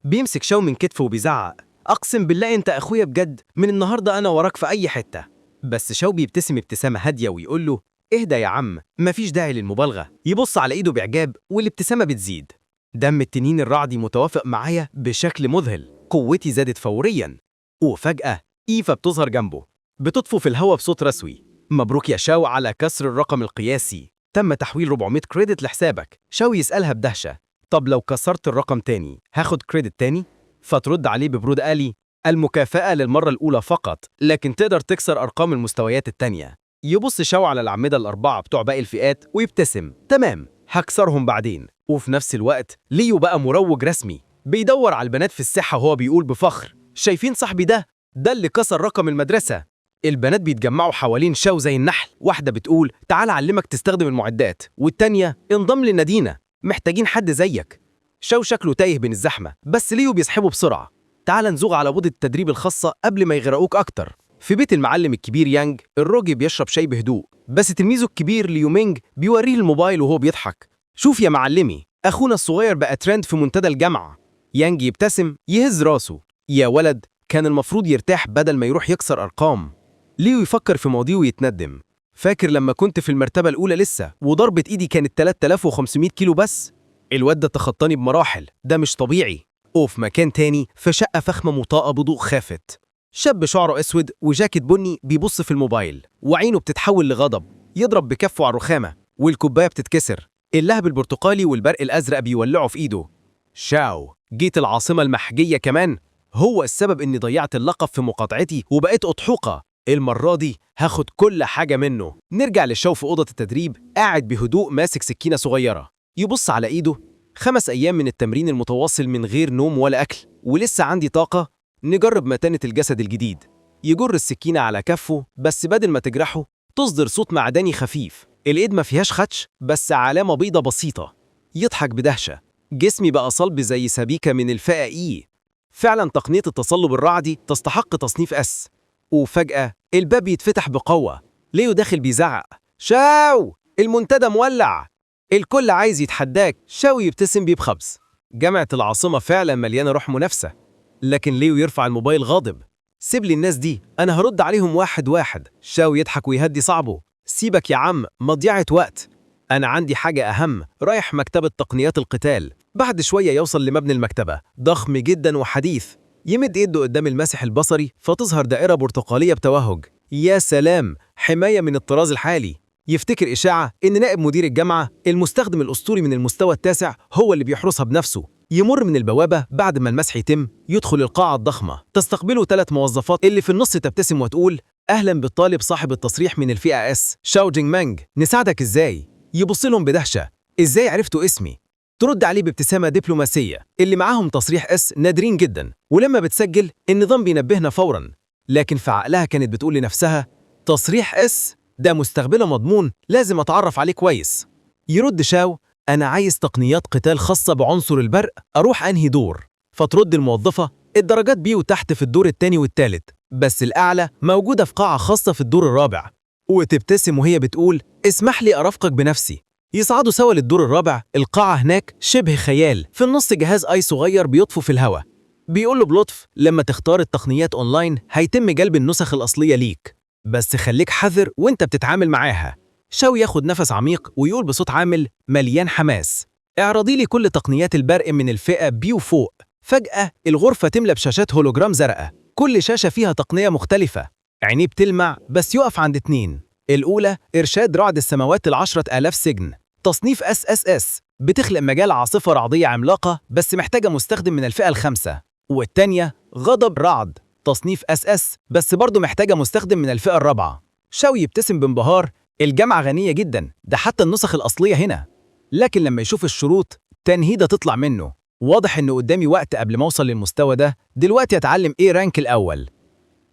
بيمسك شاو من كتفه وبيزعق: أقسم بالله أنت أخويا بجد، من النهاردة أنا وراك في أي حتة. بس شاو بيبتسم ابتسامة هادية ويقول له: اهدى يا عم، مفيش داعي للمبالغة. يبص على إيده بإعجاب والابتسامة بتزيد. دم التنين الرعدي متوافق معايا بشكل مذهل، قوتي زادت فوريا. وفجأة إيفا بتظهر جنبه، بتطفو في الهواء بصوت رسوي: مبروك يا شاو على كسر الرقم القياسي، تم تحويل 400 كريدت لحسابك. شاو يسألها بدهشة: طب لو كسرت الرقم تاني هاخد كريدت تاني؟ فترد عليه ببرود قالي: المكافأة للمرة الأولى فقط، لكن تقدر تكسر أرقام المستويات التانية. يبص شاو على الأعمدة الأربعة بتوع باقي الفئات ويبتسم: تمام، هكسرهم بعدين. وفي نفس الوقت ليو بقى مروج رسمي، بيدور على البنات في الساحة وهو بيقول بفخر: شايفين صاحبي ده اللي كسر رقم المدرسة. البنات بيتجمعوا حوالين شاو زي النحل، واحدة بتقول: تعال أعلمك تستخدم المعدات، والتانية: انضم لنادينا، محتاجين حد زيك. شاو شكله تايه بين الزحمة، بس ليو بيسحبه بسرعة: تعال نزوغ على أوضة التدريب الخاصة قبل ما يغرقوك أكتر. في بيت المعلم الكبير يانج، الراجل بيشرب شاي بهدوء، بس تلميذه الكبير ليو مينج بيوريه الموبايل وهو بيضحك: شوف يا معلمي، أخونا الصغير بقى ترند في منتدى الجامعة. يانج يبتسم يهز راسه: يا ولد، كان المفروض يرتاح بدل ما يروح يكسر أرقام. ليو يفكر في ماضيه ويتندم: فاكر لما كنت في المرتبة الأولى لسه وضربة إيدي كانت 3500 كيلو بس؟ الواد ده تخطاني بمراحل، ده مش طبيعي. وفي مكان تاني، في شقة فخمة مطاقة بضوء خافت، شاب شعره أسود وجاكيت بني بيبص في الموبايل، وعينه بتتحول لغضب، يضرب بكفه على الرخامة والكوباية بتتكسر. اللهب البرتقالي والبرق الأزرق بيولعوا في إيده: شاو، جيت العاصمة المحجية كمان؟ هو السبب إني ضيعت اللقب في مقاطعتي وبقيت أضحوكة. المرة دي هاخد كل حاجة منه. نرجع للشاو في أوضة التدريب، قاعد بهدوء ماسك سكينة صغيرة، يبص على إيده: 5 أيام من التمرين المتواصل من غير نوم ولا أكل، ولسه عندي طاقة. نجرب متانة الجسد الجديد. يجر السكينة على كفه، بس بدل ما تجرحه تصدر صوت معدني خفيف. الإيد ما فيهاش خدش، بس علامة بيضة بسيطة. يضحك بدهشة: جسمي بقى صلب زي سبيكة من الفئة إي. فعلا تقنية التصلب الرعدي تستحق تصنيف اس. وفجأة الباب يتفتح بقوة، ليو داخل بيزعق: شاو، المنتدى مولع، الكل عايز يتحداك. شاو يبتسم بخبز. جامعة العاصمة فعلا مليانة روح منافسة. لكن ليو يرفع الموبايل غاضب: سيب لي الناس دي، أنا هرد عليهم واحد واحد. شاو يضحك ويهدي صعبه: سيبك يا عم، مضيعة وقت، أنا عندي حاجة أهم، رايح مكتبة تقنيات القتال. بعد شوية يوصل لمبنى المكتبة، ضخم جدا وحديث. يمد ايده قدام المسح البصري فتظهر دائرة برتقالية بتوهج. يا سلام، حماية من الطراز الحالي. يفتكر إشاعة إن نائب مدير الجامعة المستخدم الأسطوري من المستوى التاسع هو اللي بيحرسها بنفسه. يمر من البوابة بعد ما المسح يتم، يدخل القاعة الضخمة، تستقبله 3 موظفات اللي في النص تبتسم وتقول: أهلا بالطالب صاحب التصريح من الفئة اس، شاو جينج مانج، نساعدك إزاي؟ يبص لهم بدهشة: إزاي عرفتوا اسمي؟ ترد عليه بابتسامة دبلوماسية: اللي معاهم تصريح اس نادرين جدا، ولما بتسجل النظام بينبهنا فورا. لكن في عقلها كانت بتقول لنفسها: تصريح اس ده مستقبله مضمون، لازم أتعرف عليه كويس. يرد شاو: أنا عايز تقنيات قتال خاصة بعنصر البرق، أروح أنهي دور؟ فترد الموظفة: الدرجات بي وتحت في الدور التاني والتالت، بس الأعلى موجودة في قاعة خاصة في الدور الرابع. وتبتسم وهي بتقول: اسمح لي أرافقك بنفسي. يصعدوا سوا للدور الرابع. القاعة هناك شبه خيال، في النص جهاز اي صغير بيطفو في الهواء. بيقول له بلطف: لما تختار التقنيات اونلاين هيتم جلب النسخ الأصلية ليك، بس خليك حذر وانت بتتعامل معاها. شاو ياخد نفس عميق ويقول بصوت عامل مليان حماس: اعرضي لي كل تقنيات البرق من الفئة بي وفوق. فجأة الغرفة تملى بشاشات هولوجرام زرقاء، كل شاشة فيها تقنية مختلفة. عينيه بتلمع بس يقف عند 2. الأولى إرشاد رعد السماوات ال10,000 سجن، تصنيف اس، بتخلق مجال عاصفة رعدية عملاقة بس محتاجة مستخدم من الفئة ال5. والتانية غضب رعد، تصنيف اس، بس برضه محتاجة مستخدم من الفئة الرابعة. شاو يبتسم بانبهار: الجامعة غنية جدا، ده حتى النسخ الأصلية هنا. لكن لما يشوف الشروط تنهيدة تطلع منه. واضح إنه قدامي وقت قبل ما أوصل للمستوى ده، دلوقتي أتعلم إيه رانك الأول.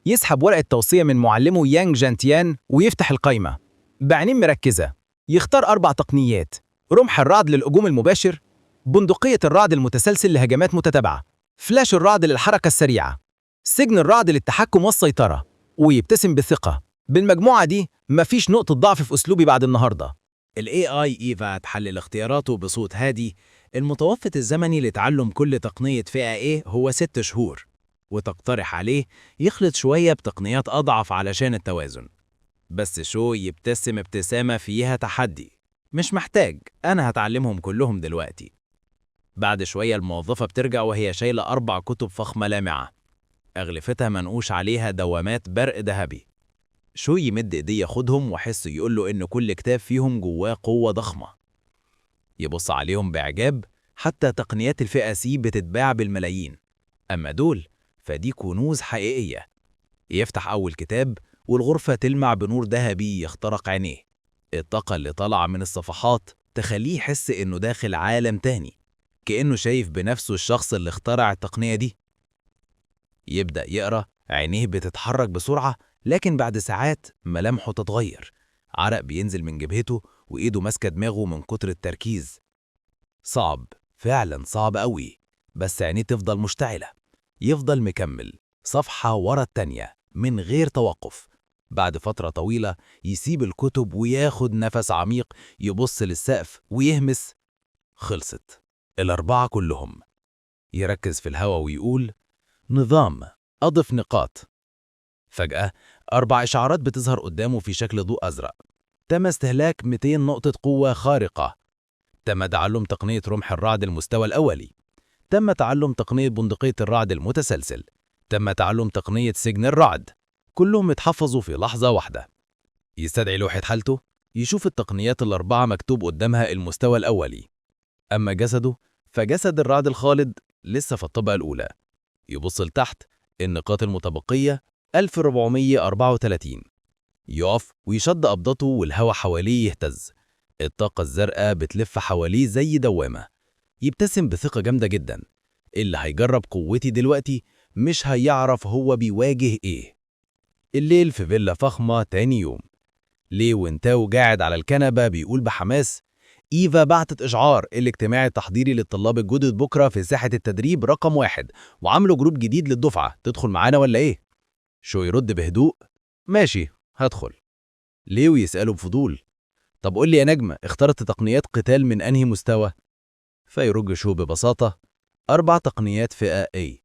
يسحب ورقة توصية من معلمه يانج جانتيان ويفتح القايمة. بعينين مركزة يختار 4 تقنيات: رمح الرعد للهجوم المباشر، بندقية الرعد المتسلسل لهجمات متتابعة، فلاش الرعد للحركة السريعة، سجن الرعد للتحكم والسيطرة. ويبتسم بثقة: بالمجموعة دي مفيش نقطة ضعف في أسلوبي بعد النهاردة. ال AI إيفا تحلل اختياراته بصوت هادي: المتوسط الزمني لتعلم كل تقنية فئة A هو 6 شهور، وتقترح عليه يخلط شوية بتقنيات أضعف علشان التوازن. بس شو يبتسم ابتسامة فيها تحدي. مش محتاج، أنا هتعلمهم كلهم دلوقتي. بعد شوية الموظفة بترجع وهي شايلة 4 كتب فخمة لامعة، أغلفتها منقوش عليها دوامات برق ذهبي. شو يمد إيديه ياخدهم وحس يقوله إن كل كتاب فيهم جواه قوة ضخمة. يبص عليهم بإعجاب، حتى تقنيات الفئة سي بتتباع بالملايين، أما دول فدي كنوز حقيقية. يفتح أول كتاب والغرفة تلمع بنور ذهبي يخترق عينيه. الطاقة اللي طالعة من الصفحات تخليه يحس إنه داخل عالم تاني، كأنه شايف بنفسه الشخص اللي اخترع التقنية دي. يبدأ يقرأ، عينيه بتتحرك بسرعة، لكن بعد ساعات ملامحه تتغير، عرق بينزل من جبهته وإيده ماسكة دماغه من كتر التركيز. صعب، فعلا صعب قوي، بس عينيه تفضل مشتعلة. يفضل مكمل صفحة ورا التانية من غير توقف. بعد فترة طويلة يسيب الكتب وياخد نفس عميق، يبص للسقف ويهمس. خلصت، ال4 كلهم. يركز في الهوا ويقول نظام، أضف نقاط. فجأة 4 إشعارات بتظهر قدامه في شكل ضوء أزرق. تم استهلاك 200 نقطة قوة خارقة. تم تعلم تقنية رمح الرعد المستوى الأولي. تم تعلم تقنية بندقية الرعد المتسلسل. تم تعلم تقنية سجن الرعد. كلهم اتحفظوا في لحظة واحدة. يستدعي لوحة حالته، يشوف التقنيات ال4 مكتوب قدامها المستوى الأولي. أما جسده فجسد الرعد الخالد لسه في الطبقة الأولى. يبص لتحت، النقاط المتبقية 1434. يقف ويشد قبضته والهواء حواليه يهتز. الطاقة الزرقاء بتلف حواليه زي دوامة. يبتسم بثقة جامدة جدا. اللي هيجرب قوتي دلوقتي مش هيعرف هو بيواجه ايه. الليل في فيلا فخمة تاني يوم. ليه وانتاو قاعد على الكنبة بيقول بحماس إيفا بعتت إشعار الاجتماع التحضيري للطلاب الجدد بكرة في ساحة التدريب رقم 1، وعملوا جروب جديد للدفعة، تدخل معانا ولا إيه؟ شو يرد بهدوء ماشي هدخل. ليو يسأله بفضول طب قول لي يا نجمة، اخترت تقنيات قتال من أنهي مستوى؟ فيرج شو ببساطة 4 تقنيات فئة A.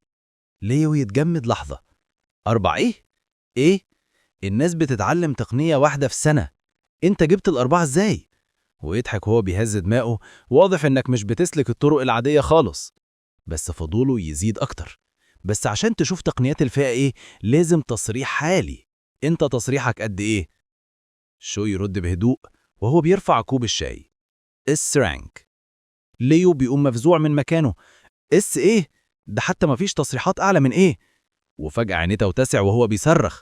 ليو يتجمد لحظة. 4 إيه؟ إيه؟ الناس بتتعلم تقنية واحدة في سنة، أنت جبت ال4 إزاي؟ ويضحك وهو بيهز دماغه، واضح إنك مش بتسلك الطرق العادية خالص. بس فضوله يزيد أكتر. بس عشان تشوف تقنيات الفئة إيه لازم تصريح حالي. أنت تصريحك قد إيه؟ شو يرد بهدوء وهو بيرفع كوب الشاي. اس رانك. ليو بيقوم مفزوع من مكانه. اس إيه؟ ده حتى مفيش تصريحات أعلى من إيه؟ وفجأة عينيه توتسع وهو بيصرخ.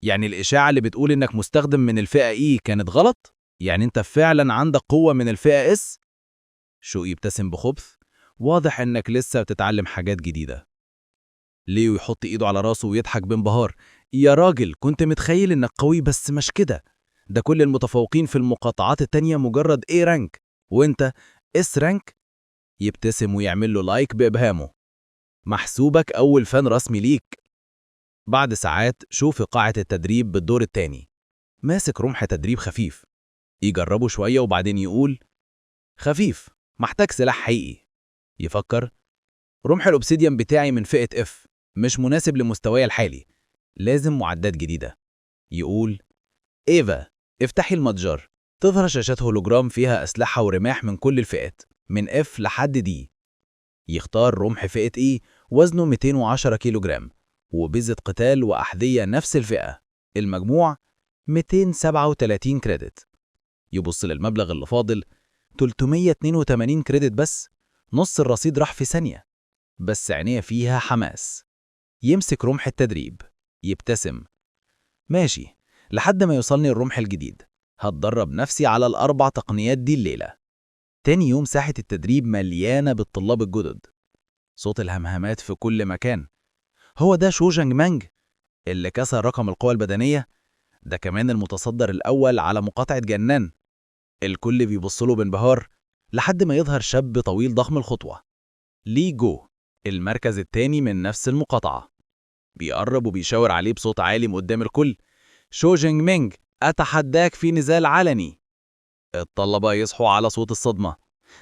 يعني الإشاعة اللي بتقول إنك مستخدم من الفئة إيه كانت غلط؟ يعني أنت فعلا عندك قوة من الفئة إس؟ شو يبتسم بخبث، واضح إنك لسه بتتعلم حاجات جديدة. ليو يحط إيده على راسه ويضحك بانبهار. يا راجل كنت متخيل إنك قوي بس مش كده. ده كل المتفوقين في المقاطعات التانية مجرد A رانك، وإنت S رانك. يبتسم ويعمل له لايك بإبهامه. محسوبك أول فان رسمي ليك. بعد ساعات شو في قاعة التدريب بالدور التاني، ماسك رمح تدريب خفيف. يجربه شوية وبعدين يقول خفيف، محتاج سلاح حقيقي. يفكر رمح الأوبسيديان بتاعي من فئة F، مش مناسب لمستواي الحالي، لازم معدات جديدة. يقول إيفا افتحي المتجر. تظهر شاشات هولوجرام فيها أسلحة ورماح من كل الفئات من F لحد D. يختار رمح فئة E وزنه 210 كيلوغرام وبزة قتال وأحذية نفس الفئة، المجموع 237 كريدت. يبص للمبلغ اللي فاضل 382 كريدت بس، نص الرصيد راح في ثانية. بس عينيه فيها حماس. يمسك رمح التدريب، يبتسم ماشي لحد ما يوصلني الرمح الجديد، هتدرب نفسي على ال4 تقنيات دي الليلة. تاني يوم ساحة التدريب مليانة بالطلاب الجدد، صوت الهمهمات في كل مكان. هو ده شو جانج مانج اللي كسر رقم القوى البدنية؟ ده كمان المتصدر الأول على مقاطعة جنان. الكل بيبصله بانبهار لحد ما يظهر شاب طويل ضخم الخطوة، لي جو، المركز التاني من نفس المقاطعة. بيقرب وبيشاور عليه بصوت عالي قدام الكل. شو جينج مينج، أتحداك في نزال علني. الطلبة يصحوا على صوت الصدمة.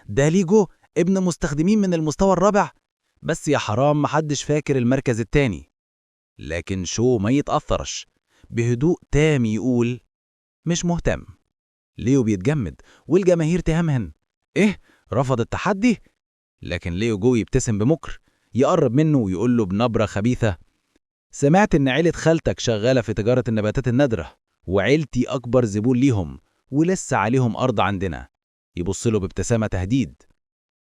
ده لي جو، ابن مستخدمين من المستوى الرابع. بس يا حرام محدش فاكر المركز التاني. لكن شو ما يتأثرش، بهدوء تام يقول مش مهتم. ليو بيتجمد والجماهير تهمهن. ايه، رفض التحدي؟ لكن ليو جو يبتسم بمكر، يقرب منه ويقول له بنبرة خبيثة: سمعت إن عيلة خالتك شغالة في تجارة النباتات النادرة، وعيلتي أكبر زبون ليهم، ولسه عليهم أرض عندنا. يبص له بابتسامة تهديد.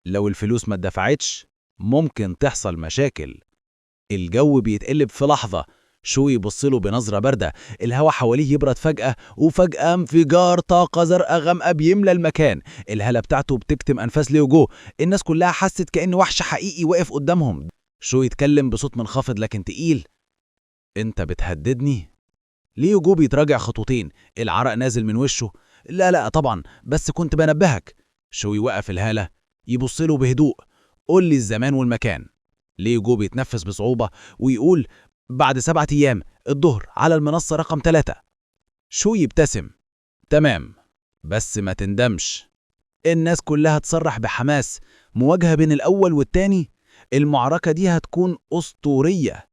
لو الفلوس ما اتدفعتش ممكن تحصل مشاكل. الجو بيتقلب في لحظة. شو يبص له بنظرة باردة، الهوا حواليه يبرد فجأة، وفجأة انفجار طاقة زرقاء غامقة بيملى المكان. الهالة بتاعته بتكتم أنفاس ليو جو. الناس كلها حست كأن وحش حقيقي واقف قدامهم. شو يتكلم بصوت منخفض لكن تقيل: انت بتهددني؟ ليو جو بيتراجع خطوتين، العرق نازل من وشه. لا طبعا، بس كنت بنبهك. شو يوقف الهالة، يبص له بهدوء: قول لي الزمان والمكان. ليو جو بيتنفس بصعوبة ويقول: بعد 7 أيام الظهر على المنصة رقم 3. شو يبتسم: تمام، بس ما تندمش. الناس كلها تصرح بحماس. مواجهة بين الأول والتاني، المعركة دي هتكون أسطورية.